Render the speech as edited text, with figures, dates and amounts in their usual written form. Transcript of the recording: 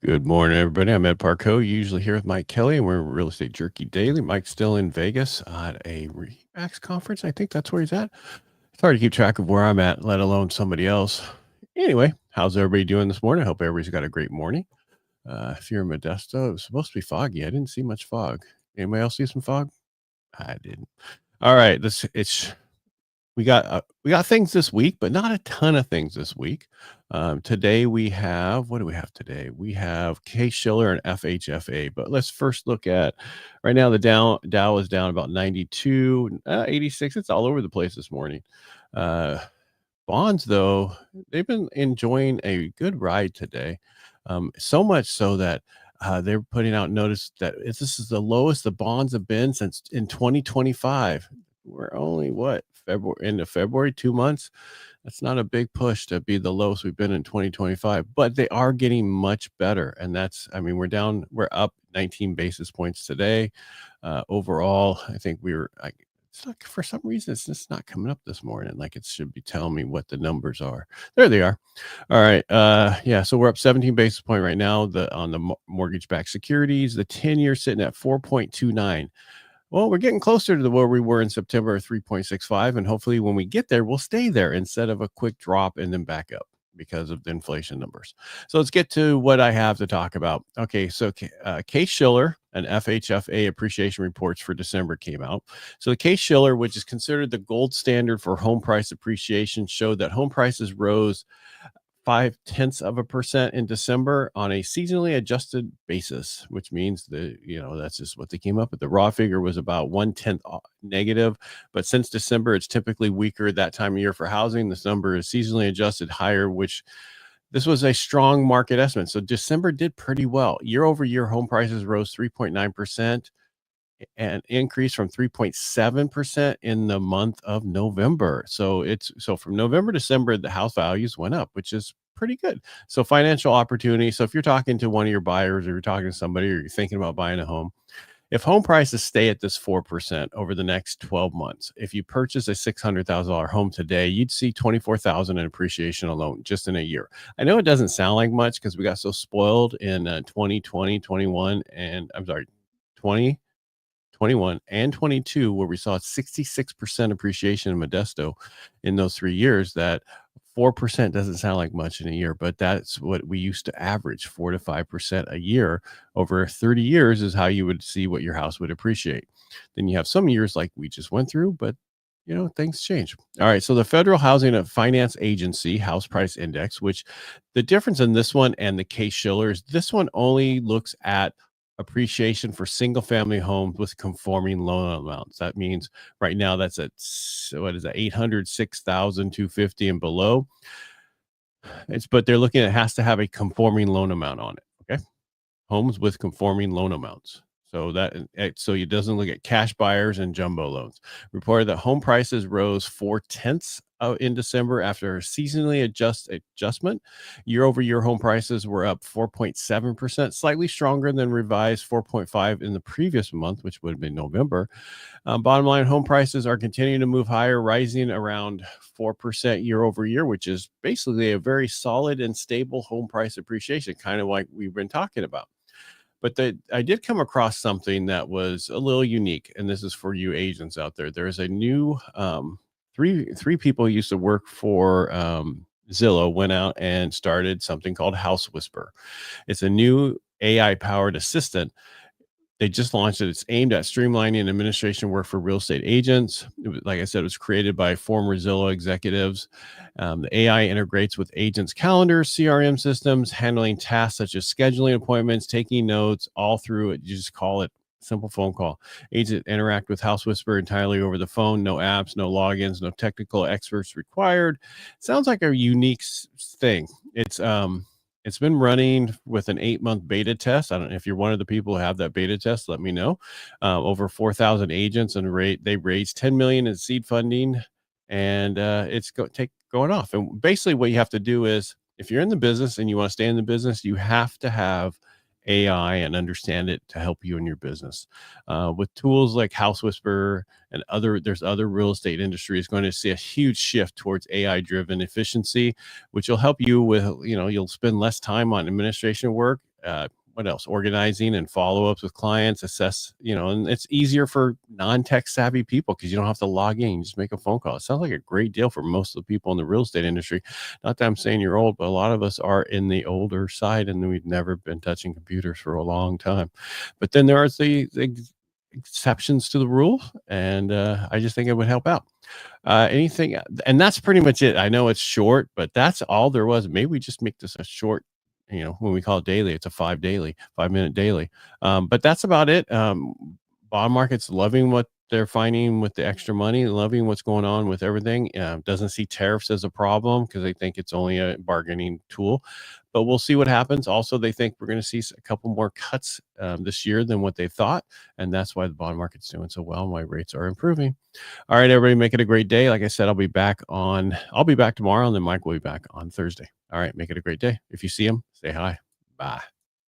Good morning, everybody. I'm Ed Parcaut, usually here with Mike Kelly, and we're Real Estate Jerky Daily. Mike's still in Vegas at a RE/MAX conference. I think that's where he's at. It's hard to keep track of where I'm at, let alone somebody else. Anyway, how's everybody doing this morning? I hope everybody's got a great morning. If you're in Modesto, it was supposed to be foggy. I didn't see much fog. Anybody else see some fog? I didn't. All right, we got things this week, but not a ton of things this week. Today we have what do we have today? We have K Schiller and FHFA. But let's first look at right now. The Dow is down about 92, 86. It's all over the place this morning. Uh, Bonds, though, they've been enjoying a good ride today. So much so that they're putting out notice that this is the lowest the bonds have been since in 2025. We're only end of February, 2 months. That's not a big push to be the lowest we've been in 2025, but they are getting much better. And we're up 19 basis points today. Overall, I think it's not, for some reason, it's just not coming up this morning. Like it should be telling me what the numbers are. There they are. All right. Yeah. So we're up 17 basis point right now. On the mortgage-backed securities, the 10-year sitting at 4.29. Well, we're getting closer to where we were in September, 3.65, and hopefully when we get there, we'll stay there instead of a quick drop and then back up because of the inflation numbers. So let's get to what I have to talk about. Okay, so Case Shiller and FHFA appreciation reports for December came out. So the Case Shiller, which is considered the gold standard for home price appreciation, showed that home prices rose 0.5% in December on a seasonally adjusted basis, which means that's just what they came up with. The raw figure was about 0.1 negative, but since December, it's typically weaker that time of year for housing. This number is seasonally adjusted higher, which this was a strong market estimate. So December did pretty well. Year over year, home prices rose 3.9%. And increase from 3.7% in the month of November. So from November to December, the house values went up, which is pretty good. So financial opportunity. So if you're talking to one of your buyers or you're talking to somebody or you're thinking about buying a home, if home prices stay at this 4% over the next 12 months, if you purchase a $600,000 home today, you'd see $24,000 in appreciation alone just in a year. I know it doesn't sound like much because we got so spoiled in 2020, 21, and I'm sorry, 20, 21 and 22, where we saw 66% appreciation in Modesto in those 3 years, that 4% doesn't sound like much in a year, but that's what we used to average, 4 to 5% a year over 30 years is how you would see what your house would appreciate. Then you have some years like we just went through, but things change. All right. So the Federal Housing and Finance Agency House Price Index, which the difference in this one and the Case Shiller is this one only looks at appreciation for single family homes with conforming loan amounts. That means right now that's at what is that, 806,250 and below. But they're looking at it has to have a conforming loan amount on it. Okay. Homes with conforming loan amounts. So it doesn't look at cash buyers and jumbo loans. Reported that home prices rose 0.4 in December after a seasonally adjustment. Year over year, home prices were up 4.7%, slightly stronger than revised 4.5 in the previous month, which would have been November. Bottom line, home prices are continuing to move higher, rising around 4% year over year, which is basically a very solid and stable home price appreciation, kind of like we've been talking about. But I did come across something that was a little unique, and this is for you agents out there. There's a new three people who used to work for Zillow went out and started something called House Whisper. It's a new AI-powered assistant. They just launched it. It's aimed at streamlining administration work for real estate agents. Like I said, it was created by former Zillow executives. The AI integrates with agents' calendars, CRM systems, handling tasks such as scheduling appointments, taking notes, all through it. You just call it simple phone call. Agents interact with House Whisper entirely over the phone. No apps, no logins, no technical experts required. Sounds like a unique thing. It's been running with an 8-month beta test. I don't know if you're one of the people who have that beta test, let me know. Over 4,000 agents, and they raised $10 million in seed funding, and it's going off. And basically what you have to do is, if you're in the business and you want to stay in the business, you have to have AI and understand it to help you in your business. With tools like House Whisper and there's other real estate industries going to see a huge shift towards AI-driven efficiency, which will help you with, you'll spend less time on administration work what else? Organizing and follow-ups with clients, assess, and it's easier for non-tech savvy people because you don't have to log in. You just make a phone call. It sounds like a great deal for most of the people in the real estate industry. Not that I'm saying you're old, but a lot of us are in the older side and we've never been touching computers for a long time. But then there are the exceptions to the rule, and I just think it would help out. Anything, and that's pretty much it. I know it's short, but that's all there was. Maybe we just make this a short, when we call it daily, it's a 5-minute daily. But that's about it. Bond market's loving what they're finding with the extra money, loving what's going on with everything. Doesn't see tariffs as a problem because they think it's only a bargaining tool. But we'll see what happens. Also, they think we're going to see a couple more cuts this year than what they thought. And that's why the bond market's doing so well and why rates are improving. All right, everybody, make it a great day. Like I said, I'll be back tomorrow, and then Mike will be back on Thursday. All right, make it a great day. If you see him, say hi. Bye.